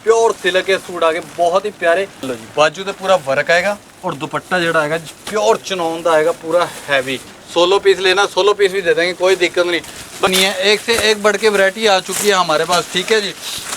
Pure silk के suit आगे बहुत ही प्यारे। लो जी बाजू तो पूरा वर्क आएगा और दुपट्टा जड़ा आएगा प्योर चिनौन का आएगा, पूरा हैवी। 16 पीस लेना 16 पीस भी दे देंगे, कोई दिक्कत नहीं बनी है। एक से एक बढ़ के वैरायटी आ चुकी है हमारे पास, ठीक है जी।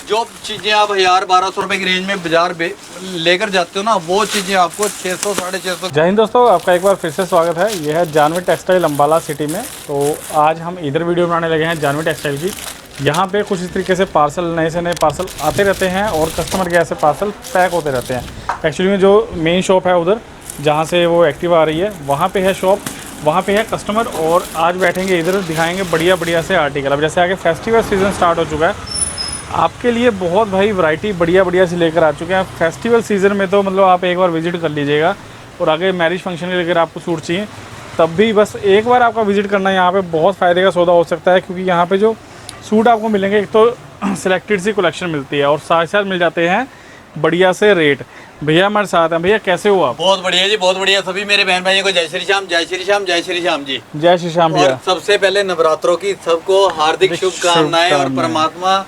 जो चीज़ें आप 1000-1200 रुपए की रेंज में बाजार लेकर जाते हो ना, वो चीज़ें आपको 600 650। जय हिंद दोस्तों, आपका एक बार फिर से स्वागत है। यह है जानवी टेक्सटाइल अम्बाला सिटी में। तो आज हम इधर वीडियो बनाने लगे हैं जानवी टेक्सटाइल की। यहाँ पे कुछ इस तरीके से पार्सल, नए से नए पार्सल आते रहते हैं और कस्टमर के ऐसे पार्सल पैक होते रहते हैं। एक्चुअली में जो मेन शॉप है उधर जहाँ से वो एक्टिवा आ रही है, वहाँ पे है शॉप, वहाँ पे है कस्टमर। और आज बैठेंगे इधर, दिखाएंगे बढ़िया बढ़िया से आर्टिकल। अब जैसे आगे फेस्टिवल सीज़न स्टार्ट हो चुका है, आपके लिए बहुत भाई वैरायटी बढ़िया बढ़िया से लेकर आ चुके हैं। फेस्टिवल सीज़न में तो मतलब आप एक बार विज़िट कर लीजिएगा। और आगे मैरिज फंक्शन के लेकर आपको सूट चाहिए तब भी बस एक बार आपका विज़िट करना है। यहाँ पे बहुत फ़ायदे का सौदा हो सकता है, क्योंकि यहाँ पे जो सूट आपको मिलेंगे, एक तो सिलेक्टेड सी कलेक्शन मिलती है और साथ साथ मिल जाते हैं बढ़िया से रेट। भैया हमारे साथ हैं। भैया कैसे हो आप? बहुत बढ़िया जी, बहुत बढ़िया। सभी मेरे बहन भाइयों को जय श्री श्याम, जय श्री श्याम, जय श्री श्याम जी। जय श्री श्याम भैया। और सबसे पहले नवरात्रों की सबको हार्दिक शुभकामनाएं। और परमात्मा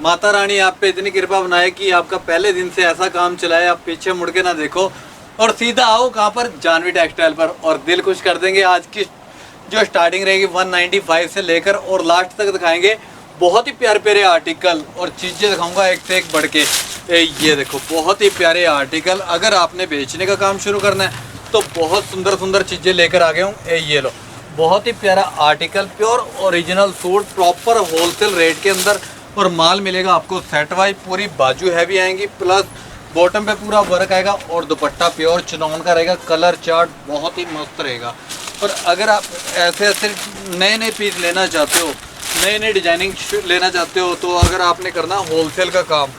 माता रानी आप पे इतनी कृपा बनाए कि आपका पहले दिन से ऐसा काम चलाए, आप पीछे मुड़ के ना देखो और सीधा आओ कहाँ पर, जानवी टेक्सटाइल पर, और दिल खुश कर देंगे। आज की जो स्टार्टिंग रहेगी 195 से लेकर और लास्ट तक दिखाएंगे बहुत ही प्यारे प्यारे आर्टिकल और चीज़ें दिखाऊंगा एक से एक बढ़ के। ये देखो बहुत ही प्यारे आर्टिकल। अगर आपने बेचने का काम शुरू करना है तो बहुत सुंदर सुंदर चीज़ें लेकर आ गया हूँ। ये लो बहुत ही प्यारा article, pure original suit, proper wholesale rate के अंदर। और माल मिलेगा आपको सेट वाइज, पूरी बाजू हैवी आएंगी, प्लस बॉटम पे पूरा वर्क आएगा और दुपट्टा प्योर चिनौन का रहेगा। कलर चार्ट बहुत ही मस्त रहेगा। और अगर आप ऐसे ऐसे नए नए पीस लेना चाहते हो, नए नए डिजाइनिंग लेना चाहते हो, तो अगर आपने करना होलसेल का काम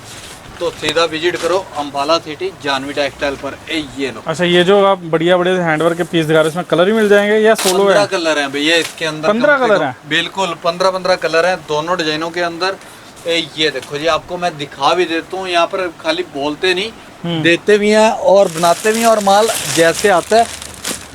तो सीधा विजिट करो अम्बाला सिटी जानवी टेक्सटाइल पर। ये लो। अच्छा, ये जो आप बढ़िया बढ़िया हैंडवर्क के पीस दिखा रहे हैं, इसमें कलर ही मिल जाएंगे या सोलो है? 15 कलर हैं भैया इसके अंदर। 15 कलर हैं? बिल्कुल 15 कलर हैं दोनों डिजाइनों के अंदर। ये देखो जी, आपको मैं दिखा भी देता हूँ। यहाँ पर खाली बोलते नहीं, देते भी हैं और बनाते भी हैं, और माल जैसे आता है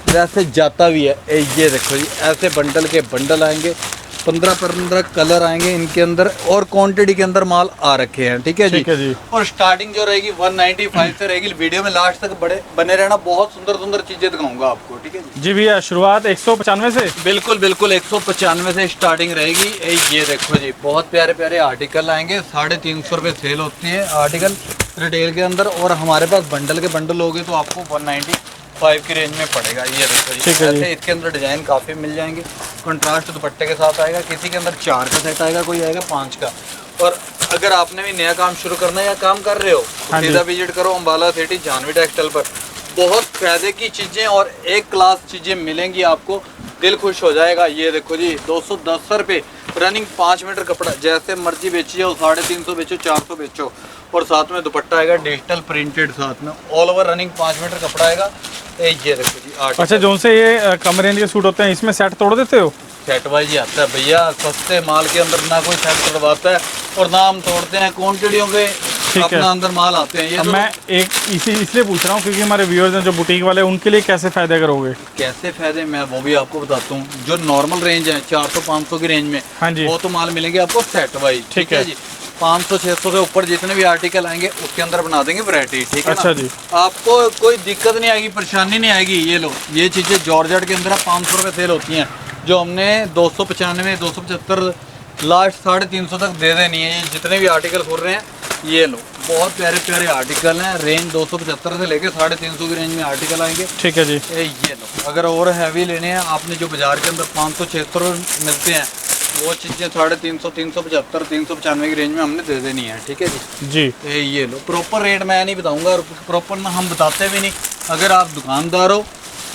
वैसे जाता भी है। ये देखो जी, ऐसे बंडल के बंडल आएंगे, 15 कलर आएंगे इनके अंदर और क्वांटिटी के अंदर माल आ रखे हैं, ठीक है जी। और स्टार्टिंग जो रहेगी 195 से रहेगी। वीडियो में लास्ट तक बने रहना, बहुत सुंदर सुंदर चीजें दिखाऊंगा आपको, ठीक है जी भैया। शुरुआत 195 से? बिल्कुल बिल्कुल 195 से स्टार्टिंग रहेगी। ये देखो जी, बहुत प्यारे प्यारे आर्टिकल आएंगे। 350 रुपये सेल होती है आर्टिकल रिटेल के अंदर, और हमारे पास बंडल के बंडल होगे तो आपको 195 की रेंज में पड़ेगा। ये देखो जी, ऐसे इसके अंदर डिजाइन काफ़ी मिल जाएंगे। कंट्रास्ट दुपट्टे के साथ आएगा, किसी के अंदर 4 का सेट आएगा, कोई आएगा 5 का। और अगर आपने भी नया काम शुरू करना है या काम कर रहे हो तो सीधा विजिट करो अम्बाला सिटी जानवी टेक्सटाइल पर। बहुत फायदे की चीज़ें और एक क्लास चीज़ें मिलेंगी आपको, दिल खुश हो जाएगा। ये देखो जी, 210 रुपये रनिंग 5 मीटर कपड़ा, जैसे मर्जी बेची जाओ, 350 बेचो, 400 बेचो। और साथ में दुपट्टा आएगा डिजिटल प्रिंटेड, साथ में ऑल ओवर रनिंग 5 मीटर कपड़ा आएगा। ये देखो जी आर्टिकल। अच्छा, जो से ये कम रेंज के सूट होते हैं, इसमें सेट तोड़ देते हो? सेट वाइज ही आता है भैया। सस्ते माल के अंदर ना कोई सेट तोड़वाता है और ना हम तोड़ते हैं, क्वांटिटियों के अपना अंदर माल आते हैं। ये तो मैं एक इसलिए पूछ रहा हूँ क्योंकि हमारे व्यूअर्स हैं जो बुटीक वाले, उनके लिए कैसे फायदे करोगे? कैसे फायदे, मैं वो भी आपको बताता हूँ। जो नॉर्मल रेंज है 400-500 की रेंज में, हाँ जी, वो तो माल मिलेंगे आपको सेट वाइज, ठीक है जी। 500-600 से ऊपर जितने भी आर्टिकल आएंगे उसके अंदर बना देंगे वैरायटी, ठीक है। अच्छा जी, आपको कोई दिक्कत नहीं आएगी, परेशानी नहीं आएगी। ये लो, ये चीज़ें जॉर्जेट के अंदर 500 रुपये सेल होती हैं, जो हमने 295, 275, लास्ट 350 तक दे देनी है। ये जितने भी आर्टिकल खोल रहे हैं, ये लो बहुत प्यारे प्यारे आर्टिकल हैं। रेंज 275 से लेके 350 की रेंज में आर्टिकल आएंगे, ठीक है जी। ये लो, अगर और हैवी लेने हैं आपने, जो बाजार के अंदर 500-600 मिलते हैं, वो चीज़ें 350, 375, 395 की रेंज में हमने दे देनी है, ठीक है जी। ये लो, प्रॉपर रेट मैं नहीं बताऊंगा, प्रॉपर ना हम बताते भी नहीं। अगर आप दुकानदार हो,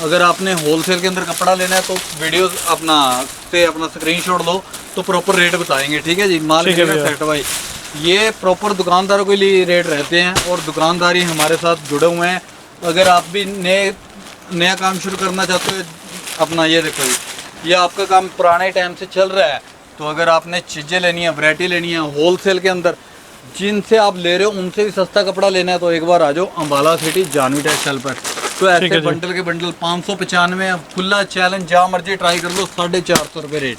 अगर आपने होलसेल के अंदर कपड़ा लेना है तो वीडियो अपना स्क्रीनशॉट लो तो प्रॉपर रेट बताएंगे, ठीक है जी। माल मिलेगा सेट वाइज। ये प्रॉपर दुकानदारों के लिए रेट रहते हैं और दुकानदारी हमारे साथ जुड़े हुए हैं। अगर आप भी नया काम शुरू करना चाहते हो अपना, ये देखो जी, ये आपका काम पुराने टाइम से चल रहा है, तो अगर आपने चीज़ें लेनी है, वैरायटी लेनी है होलसेल के अंदर, जिनसे आप ले रहे हो उनसे भी सस्ता कपड़ा लेना है, तो एक बार आ जाओ अम्बाला सिटी जानवी टेक्सटाइल पर। तो ऐसे बंडल के बंडल 595, खुला चैलेंज, जहाँ मर्जी ट्राई कर लो, 450 रुपये रेट।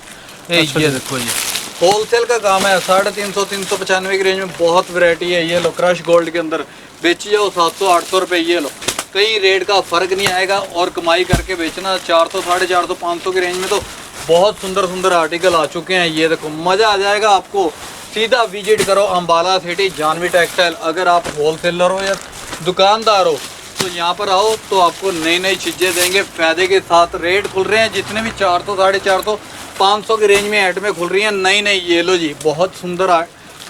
ये देखो जी, होलसेल का काम है। 350 395 की रेंज में बहुत वैरायटी है। ये लो क्रश गोल्ड के अंदर बेची जाओ 700-800 रुपये। ये लो कहीं रेट का फ़र्क नहीं आएगा और कमाई करके बेचना 400 450 500 की रेंज में तो बहुत सुंदर सुंदर आर्टिकल आ चुके हैं। ये देखो मज़ा आ जाएगा आपको। सीधा विजिट करो अम्बाला सिटी जानवी टेक्सटाइल। अगर आप होलसेलर हो या दुकानदार हो तो यहाँ पर आओ तो आपको नई नई चीज़ें देंगे फ़ायदे के साथ। रेट खुल रहे हैं जितने भी 400 450 500 की रेंज में ऐड में खुल रही हैं नई नई। ये लो जी बहुत सुंदर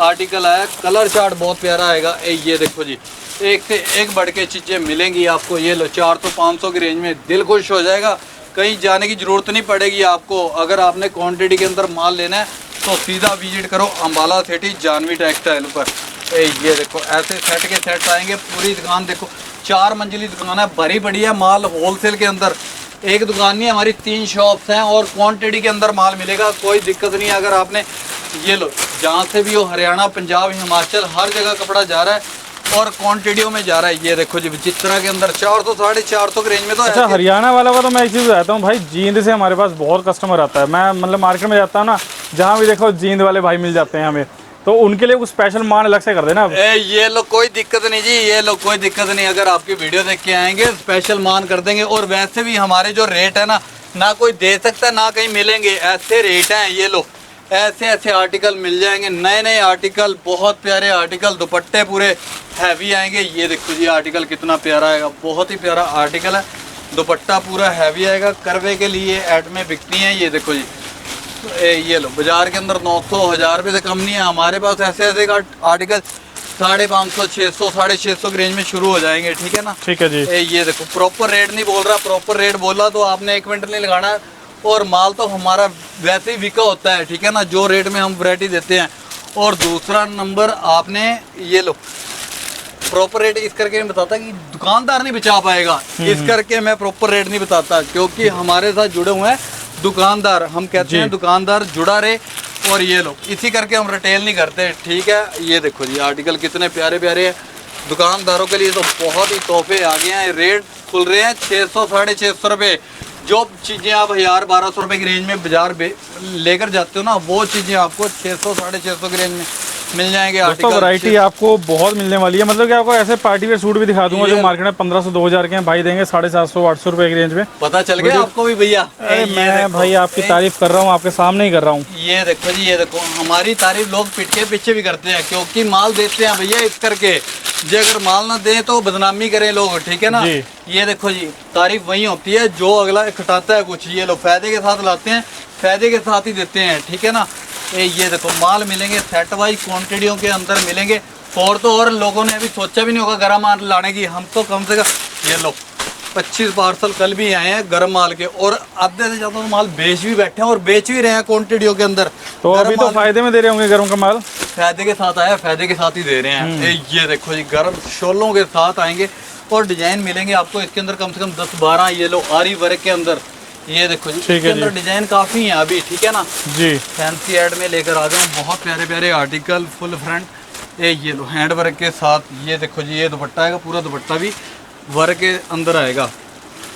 आर्टिकल आया। कलर चार्ट बहुत प्यारा आएगा। ये देखो जी एक से एक बढ़ के चीज़ें मिलेंगी आपको। ये लो 400-500 की रेंज में दिल खुश हो जाएगा। कहीं जाने की ज़रूरत नहीं पड़ेगी आपको। अगर आपने क्वांटिटी के अंदर माल लेना है तो सीधा विजिट करो अम्बाला सिटी जानवी टेक्सटाइल पर। ये देखो ऐसे सेट के सेट आएंगे। पूरी दुकान देखो 4 मंजिली दुकान है, भरी पड़ी है माल होलसेल के अंदर। एक दुकान नहीं, हमारी 3 शॉप्स हैं और क्वांटिटी के अंदर माल मिलेगा, कोई दिक्कत नहीं। अगर आपने ये लो जहाँ से भी हो, हरियाणा, पंजाब, हिमाचल, हर जगह कपड़ा जा रहा है और क्वांटिटियों में जा रहा है। ये देखो जी चित्रा के अंदर 400 450 की रेंज में तो अच्छा हरियाणा वालों का तो मैं एक चीज़ बताता हूँ भाई, जींद से हमारे पास बहुत कस्टमर आता है। मैं मतलब मार्केट में जाता हूँ ना, जहाँ भी देखो जींद वाले भाई मिल जाते हैं हमें, तो उनके लिए कुछ स्पेशल मान अलग से कर देना। ये लो कोई दिक्कत नहीं जी, ये लो कोई दिक्कत नहीं। अगर आपकी वीडियो देख के आएंगे स्पेशल मान कर देंगे। और वैसे भी हमारे जो रेट है ना कोई दे सकता ना कहीं मिलेंगे, ऐसे रेट हैं। ये लो ऐसे ऐसे आर्टिकल मिल जाएंगे, नए नए आर्टिकल, बहुत प्यारे आर्टिकल। दुपट्टे पूरे हैवी आएंगे। ये देखो जी आर्टिकल कितना प्यारा आएगा, बहुत ही प्यारा आर्टिकल है। दुपट्टा पूरा हैवी आएगा। करवे के लिए ऐड में बिकती हैं। ये देखो जी ये लो बाजार के अंदर 900-1000 रुपये से कम नहीं है। हमारे पास ऐसे ऐसे आर्टिकल 550 600 650 की रेंज में शुरू हो जाएंगे। ठीक है ना। ठीक है जी। ये देखो प्रॉपर रेट नहीं बोल रहा, प्रॉपर रेट बोला तो आपने 1 मिनट नहीं लगाना है। और माल तो हमारा वैसे ही बिका होता है। ठीक है ना, जो रेट में हम वैरायटी देते हैं। और दूसरा नंबर आपने ये लो प्रॉपर रेट इस करके नहीं बताता कि दुकानदार नहीं बचा पाएगा, इस करके मैं प्रॉपर रेट नहीं बताता, क्योंकि हमारे साथ जुड़े हुए हैं दुकानदार। हम कहते हैं दुकानदार जुड़ा रहे। और ये लो इसी करके हम रिटेल नहीं करते। ठीक है। ये देखो जी आर्टिकल कितने प्यारे प्यारे हैं। दुकानदारों के लिए तो बहुत ही तोहफे आ गए हैं। रेट खुल रहे हैं 600 650 रुपये। जो चीज़ें आप 1000-1200 रुपये की रेंज में बाजार लेकर जाते हो ना, वो चीज़ें आपको 600 650 की रेंज में मिल जाएंगे। दोस्तों वैरायटी आपको बहुत मिलने वाली है। मतलब कि आपको ऐसे पार्टी वेयर सूट भी दिखा दूंगा जो मार्केट में 1500-2000 के हैं, भाई देंगे 750-800 रुपये की रेंज में। पता चल गया आपको भी भैया। मैं भाई आपकी तारीफ कर रहा हूँ, आपके सामने ही कर रहा हूँ। ये देखो जी, ये देखो हमारी तारीफ लोग पीठ के पीछे भी करते हैं, क्योंकि माल देते हैं भैया इस करके। जो अगर माल ना दें तो बदनामी करें लोग। ठीक है ना। ये देखो जी तारीफ वही होती है जो अगला खटाता है कुछ। ये लोग फायदे के साथ लाते हैं, फायदे के साथ ही देते हैं। ठीक है ना। ये देखो माल मिलेंगे सेट वाइज क्वांटिटियों के अंदर मिलेंगे। और लोगों ने अभी सोचा भी नहीं होगा गर्म माल लाने की। हम तो कम से कम ये लो 25 पार्सल कल भी आए हैं गर्म माल के, और आधे से ज़्यादा माल बेच भी बैठे हैं और बेच भी रहे हैं क्वांटिटियों के अंदर। तो अभी तो फायदे में दे रहे होंगे गर्म का माल। फायदे के साथ आया, फायदे के साथ ही दे रहे हैं। ये देखो जी गर्म शोलों के साथ आएंगे और डिजाइन मिलेंगे आपको इसके अंदर कम से कम 10-12। ये लो आरी वर्क के अंदर। ये देखो जी इसके अंदर डिजाइन काफ़ी हैं अभी। ठीक है ना जी। फैंसी ऐड में लेकर आ जाऊँ, बहुत प्यारे प्यारे आर्टिकल फुल फ्रंट। ये लो हैंड वर्क के साथ। ये देखो जी ये दुपट्टा आएगा, पूरा दुपट्टा भी वर्क के अंदर आएगा।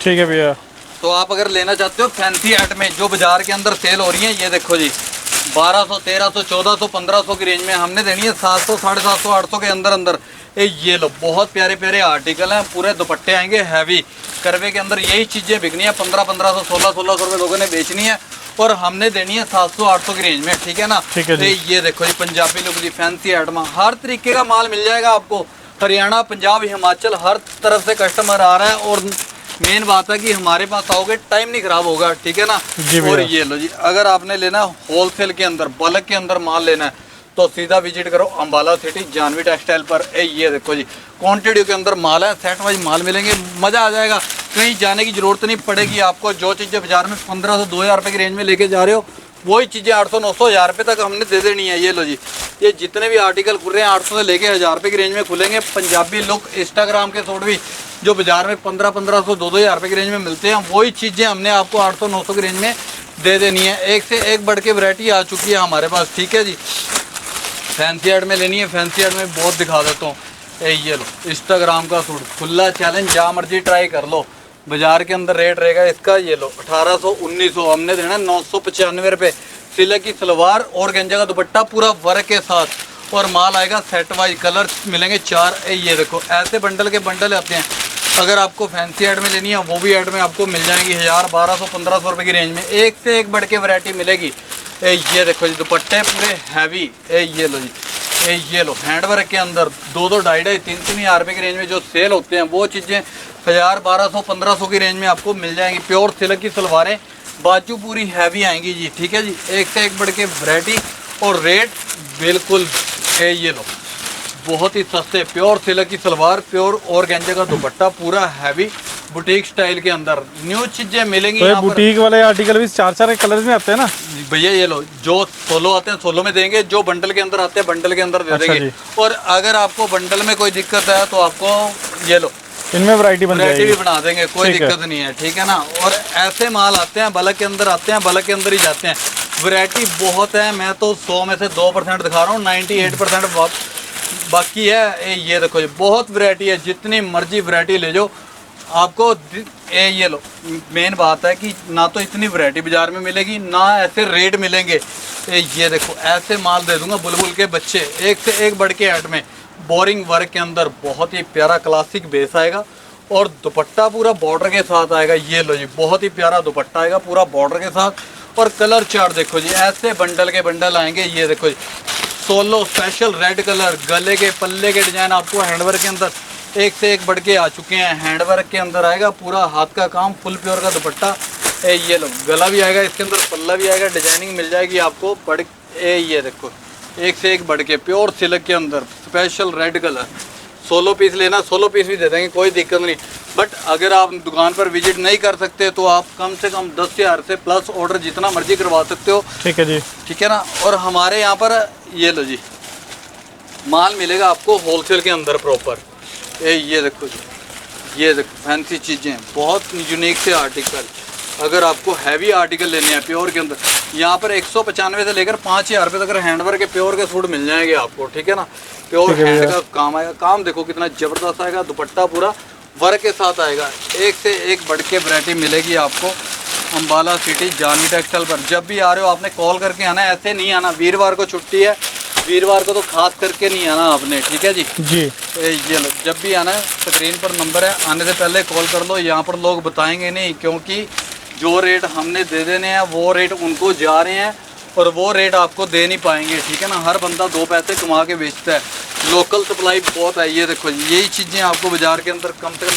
ठीक है भैया। तो आप अगर लेना चाहते हो फैंसी ऐड में जो बाजार के अंदर सेल हो रही है, ये देखो जी 1200 1300 1400 1500 की रेंज में हमने देनी है 700 750 800 के अंदर अंदर। ये लो बहुत प्यारे प्यारे आर्टिकल हैं, पूरे दुपट्टे आएंगे हैवी। करवे के अंदर यही चीज़ें बिकनी है 1500 1600 रुपये लोगों ने बेचनी है और हमने देनी है 700 800 की रेंज में। ठीक है ना। ठीक है। ये देखो जी पंजाबी लुक जी फैंसी आइटम, हर तरीके का माल मिल जाएगा आपको। हरियाणा, पंजाब, हिमाचल, हर तरफ से कस्टमर आ रहा है। और मेन बात है कि हमारे पास आओगे टाइम नहीं खराब होगा। ठीक है ना। और ये लो जी अगर आपने लेना होलसेल के अंदर, बल्क के अंदर माल लेना है तो सीधा विजिट करो अम्बाला सिटी जानवी टेक्सटाइल पर। ये देखो जी क्वांटिटी के अंदर माल है, सेट वाइज माल मिलेंगे, मज़ा आ जाएगा। कहीं जाने की ज़रूरत नहीं पड़ेगी आपको। जो चीज़ें बाजार में 1500 2000 रुपये की रेंज में लेके जा रहे हो, वही चीज़ें 800 900 1000 रुपये तक हमने दे देनी है। ये लो जी ये जितने भी आर्टिकल खुल रहे हैं 800 से लेके 1000 रुपये की रेंज में खुलेंगे। पंजाबी लुक इंस्टाग्राम के सूट भी जो बाजार में 1500 2000 रुपये की रेंज में मिलते हैं, वही चीज़ें हमने आपको 800 900 की रेंज में दे देनी है। एक से एक बढ़ के वैरायटी आ चुकी है हमारे पास। ठीक है जी। फैंसी ऐड में लेनी है, फैंसी ऐड में बहुत दिखा देता हूँ। ये लो इंस्टाग्राम का सूट खुला चैलेंज, जहाँ मर्जी ट्राई कर लो। बाजार के अंदर रेट रहेगा इसका ये लो 1800 1900, हमने देना 995 रुपये। सिल्क की सलवार और गंजा का दुपट्टा पूरा वर्क के साथ, और माल आएगा सेट वाइज, कलर मिलेंगे 4। ये देखो ऐसे बंडल के बंडल आते हैं। अगर आपको फैंसी ऐड में लेनी है वो भी ऐड में आपको मिल जाएंगी 1000, 1200, 1500 रुपये की रेंज में। एक से एक बढ़ के वैरायटी मिलेगी। ये देखो जी दुपट्टे पूरे हैवी। ये लो जी, ये लो हैंडवर्क के अंदर 2-2, 2.5-2.5, 3-3 हज़ार रुपये की रेंज में जो सेल होते हैं वो चीज़ें 1000, 1200, 1500 की रेंज में आपको मिल जाएंगी। प्योर सिल्क की सलवारें, बाजू पूरी हैवी आएंगी जी। ठीक है जी, एक से एक बढ़ के वैरायटी और रेट बिल्कुल। ये लो बहुत ही सस्ते, प्योर सिल्क की सलवार, प्योर और गेंजे का दुपट्टा, पूरा हैवी बुटीक स्टाइल के अंदर न्यू चीजें मिलेंगी। तो बुटीक वाले आर्टिकल भी 4-4 कलर्स में आते हैं ना भैया। ये लो जो सोलो आते हैं सोलो में देंगे, जो बंडल के अंदर आते हैं बंडल के अंदर दे देंगे। और अगर आपको बंडल में कोई दिक्कत है तो आपको ये लो इनमें वैरायटी भी बना देंगे, कोई दिक्कत नहीं है। ठीक है ना। और ऐसे माल आते हैं बल्क के अंदर आते हैं, बल्क के अंदर ही जाते हैं। वैरायटी बहुत है, मैं तो 100 में से 2% दिखा रहा हूँ, 98% बाकी है। ये देखो जी बहुत वैरायटी है, जितनी मर्जी वैरायटी ले जाओ आपको। ये लो मेन बात है कि ना तो इतनी वैरायटी बाजार में मिलेगी, ना ऐसे रेट मिलेंगे। ये देखो ऐसे माल दे दूंगा, बुलबुल के बच्चे, एक से एक बढ़ के ऐड में, बोरिंग वर्क के अंदर बहुत ही प्यारा क्लासिक बेस आएगा और दुपट्टा पूरा बॉर्डर के साथ आएगा। ये लो जी बहुत ही प्यारा दुपट्टा आएगा पूरा बॉर्डर के साथ। और कलर चार्ट देखो जी, ऐसे बंडल के बंडल आएंगे। ये देखो जी सोलो स्पेशल रेड कलर, गले के पल्ले के डिजाइन आपको हैंडवर्क के अंदर एक से एक बढ़ के आ चुके हैं। हैंडवर्क के अंदर आएगा पूरा हाथ का काम, फुल प्योर का दुपट्टा। ये लो गला भी आएगा इसके अंदर, पल्ला भी आएगा, डिजाइनिंग मिल जाएगी आपको बढ़। ये देखो एक से एक बढ़ के प्योर सिल्क के अंदर स्पेशल रेड कलर। 16 पीस लेना 16 पीस भी दे देंगे, कोई दिक्कत नहीं। बट अगर आप दुकान पर विजिट नहीं कर सकते तो आप कम से कम 10,000 से प्लस ऑर्डर जितना मर्जी करवा सकते हो। ठीक है जी, ठीक है ना। और हमारे यहाँ पर ये लो जी माल मिलेगा आपको होलसेल के अंदर प्रॉपर। ये देखो जी, ये देखो फैंसी चीज़ें, बहुत यूनिक से आर्टिकल। अगर आपको हैवी आर्टिकल लेने हैं प्योर के अंदर, यहाँ पर 195 से लेकर 5,000 रुपये तक हैंडवर्क के प्योर के सूट मिल जाएंगे आपको। ठीक है ना। प्योर हैंड का काम आएगा, काम देखो कितना ज़बरदस्त आएगा, दुपट्टा पूरा वर्क के साथ आएगा। एक से एक बढ़ के वैरायटी मिलेगी आपको अम्बाला सिटी जानवी टेक्सटाइल पर। जब भी आ रहे हो आपने कॉल करके आना है, ऐसे नहीं आना। वीरवार को छुट्टी है, वीरवार को तो खास करके नहीं आना आपने। ठीक है जी जी। ये लो जब भी आना है स्क्रीन पर नंबर है, आने से पहले कॉल कर लो। यहाँ पर लोग बताएंगे नहीं, क्योंकि जो रेट हमने दे देने हैं वो रेट उनको जा रहे हैं और वो रेट आपको दे नहीं पाएंगे। ठीक है ना। हर बंदा 2 पैसे कमा के बेचता है, लोकल सप्लाई बहुत है। ये देखो यही चीज़ें आपको बाजार के अंदर कम से कम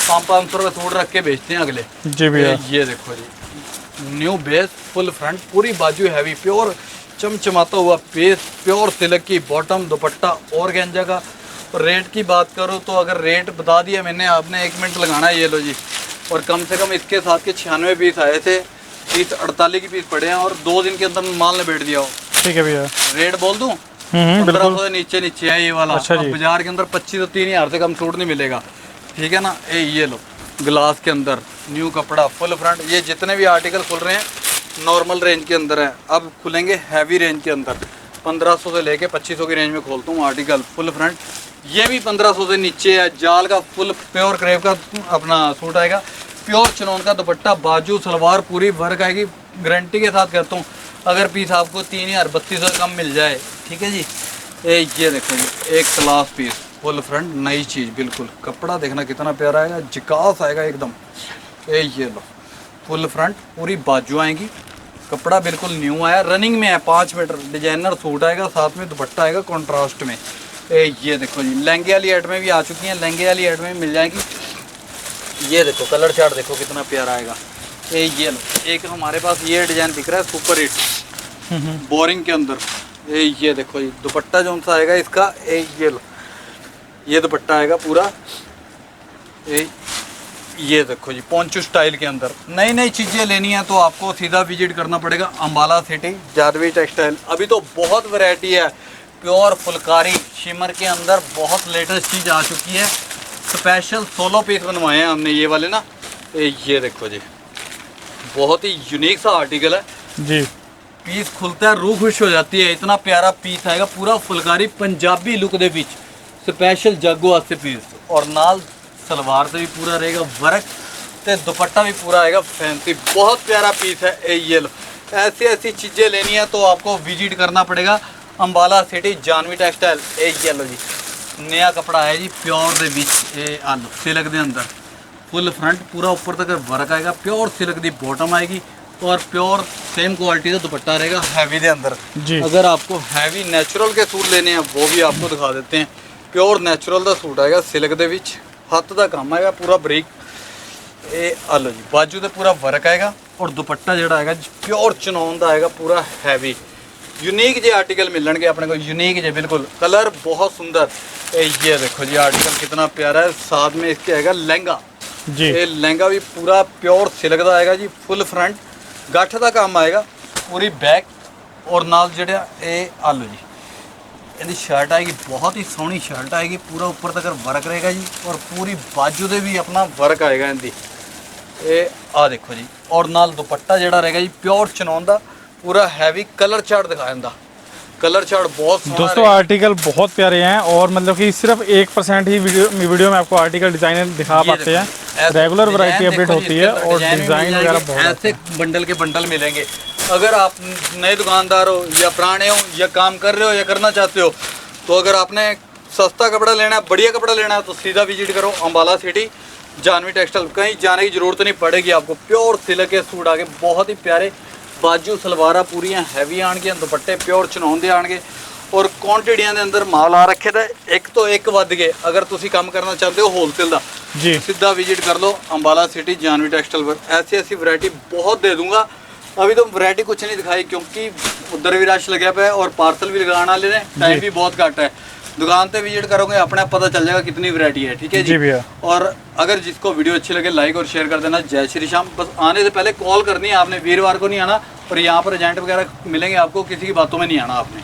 500-500 रुपये सूट रख के बेचते हैं अगले। जी भैया। ये देखो जी न्यू बेस, फुल फ्रंट, पूरी बाजू हैवी, प्योर चमचमाता हुआ बेस, प्योर सिल्क की बॉटम, दुपट्टा और गेंजा का। रेट की बात करो तो अगर रेट बता दिया मैंने, आपने 1 मिनट लगाना है। ये लो जी। और कम से कम इसके साथ के 96 पीस आए थे, 30-48 की पीस पड़े हैं और 2 दिन के अंदर माल ने बैठ दिया हो। ठीक है भैया। रेट बोल दूँ 1500 से नीचे नीचे है ये वाला। अच्छा जी। बाजार के अंदर 25 से 3000 से कम सूट नहीं मिलेगा। ठीक है ना। ये लो ग्लास के अंदर न्यू कपड़ा, फुल फ्रंट। ये जितने भी आर्टिकल खुल रहे हैं नॉर्मल रेंज के अंदर है, अब खुलेंगे हैवी रेंज के अंदर। 1500 से लेके 2500 की रेंज में खोलता हूँ आर्टिकल फुल फ्रंट। ये भी 1500 से नीचे है। जाल का फुल प्योर क्रेप का अपना सूट आएगा, प्योर चिनोन का दुपट्टा, बाजू सलवार पूरी वर्क आएगी। गारंटी के साथ कहता हूँ अगर पीस आपको 3000-3200 से कम मिल जाए। ठीक है जी। ये देखो जी एक क्लास पीस फुल फ्रंट, नई चीज़ बिल्कुल। कपड़ा देखना कितना प्यारा आएगा, जिकास आएगा एकदम। ये लो फुल फ्रंट, पूरी बाजू आएंगी, कपड़ा बिल्कुल न्यू आया, रनिंग में है, 5 मीटर डिजाइनर सूट आएगा, साथ में दुपट्टा आएगा कॉन्ट्रास्ट में। ये देखो जी लहंगे वाली ऐड में भी आ चुकी हैं, लहंगे वाली ऐड में मिल जाएगी। ये देखो कलर चार्ट देखो कितना प्यारा आएगा। ये लो एक हमारे पास ये डिजाइन दिख रहा है सुपर हिट बोरिंग के अंदर। ये देखो जी दुपट्टा जो सा आएगा इसका, ये लो ये दुपट्टा आएगा पूरा। ये देखो जी पोंचू स्टाइल के अंदर। नई नई चीज़ें लेनी है तो आपको सीधा विजिट करना पड़ेगा अम्बाला सिटी जानवी टेक्सटाइल। अभी तो बहुत वैरायटी है, प्योर फुलकारी शिमर के अंदर बहुत लेटेस्ट चीज़ आ चुकी है। स्पेशल 16 पीस बनवाए हैं हमने ये वाले ना। ये देखो जी बहुत ही यूनिक सा आर्टिकल है जी। पीस खुलता है रूह खुश हो जाती है, इतना प्यारा पीस आएगा पूरा फुलकारी पंजाबी लुक दे विच स्पेशल जागो वास्ते पीस। और नाल सलवार से भी पूरा रहेगा वर्क, ते दुपट्टा भी पूरा आएगा फैंसी, बहुत प्यारा पीस है। ये लो ऐसी ऐसी चीज़ें लेनी है तो आपको विजिट करना पड़ेगा अंबाला सिटी जानवी टेक्सटाइल। ये लो जी नया कपड़ा है जी प्योर दे विच ये आलू सिल्क दे अंदर फुल फ्रंट पूरा ऊपर तक वर्क आएगा, प्योर सिल्क दी बॉटम आएगी और प्योर सेम क्वालिटी का दुपट्टा रहेगा हैवी दे अंदर जी। अगर आपको हैवी नेचुरल के सूट लेने हैं वो भी आपको दिखा देते हैं। प्योर नेचुरल का सूट आएगा सिल्क दे विच, हत्थ का काम आएगा पूरा बरीक। ये आलो जी बाजू ते पूरा वर्क आएगा और दुपट्टा जोड़ा आएगा प्योर चनौन का आएगा पूरा हैवी। यूनीक जे आर्टिकल मिलणगे अपने को, यूनीक जे बिल्कुल कलर बहुत सुंदर। ये देखो जी आर्टिकल कितना प्यारा है, साथ में इसके आएगा लहंगा जी। ये लहंगा भी पूरा प्योर सिल्क का आएगा जी, फुल फ्रंट गठ का काम आएगा, पूरी बैक और नाल जड़ा ये आलो जी ਇਹਦੀ शर्ट आएगी बहुत ही सोहनी शर्ट आएगी, पूरा ऊपर तक वर्क रहेगा जी और पूरी बाजू दे भी अपना वर्क आएगा इनकी। ये आ देखो जी और नाल दुपट्टा जड़ा रहेगा जी प्योर चनौन दा पूरा हैवी कलर चार्ट दिखाया इनका, कलर चार्ट बहुत सोहना दोस्तों आर्टिकल बहुत प्यारे हैं और मतलब कि सिर्फ 1% ही वीडियो में आपको आर्टिकल डिजाइन दिखा पाते हैं। रेगुलर वैरायटी अपडेट होती है और डिज़ाइन वगैरह बहुत ऐसे बंडल के बंडल मिलेंगे। अगर आप नए दुकानदार हो या पुराने हो या काम कर रहे हो या करना चाहते हो तो अगर आपने सस्ता कपड़ा लेना है, बढ़िया कपड़ा लेना है तो सीधा विजिट करो अंबाला सिटी जानवी टेक्सटाइल। कहीं जाने की ज़रूरत नहीं पड़ेगी आपको। प्योर सिल्क के सूट आगे बहुत ही प्यारे, बाजू सलवारा पूरियां हैवी आएंगे, दुपट्टे प्योर चनौन दे आएंगे और क्वांटिटियां दे अंदर माल आ रखे थे एक तो एक वध गए। अगर तुसी काम करना चाहते हो होलसेल का जी सीधा विजिट कर लो अंबाला सिटी जानवी टेक्सटाइल पर। ऐसी ऐसी वैरायटी बहुत दे दूंगा। अभी तो वैरायटी कुछ नहीं दिखाई क्योंकि उधर भी रश लगे पे और पार्सल भी लगाने वाले ने, टाइम भी बहुत घट है। दुकान पे विजिट करोगे अपने आप पता चल जाएगा कितनी वैरायटी है। ठीक है जी भैया। और अगर जिसको वीडियो अच्छी लगे लाइक और शेयर कर देना। जय श्री श्याम। बस आने से पहले कॉल करनी है आपने, वीरवार को नहीं आना और यहाँ पर एजेंट वगैरह मिलेंगे आपको, किसी की बातों में नहीं आना आपने।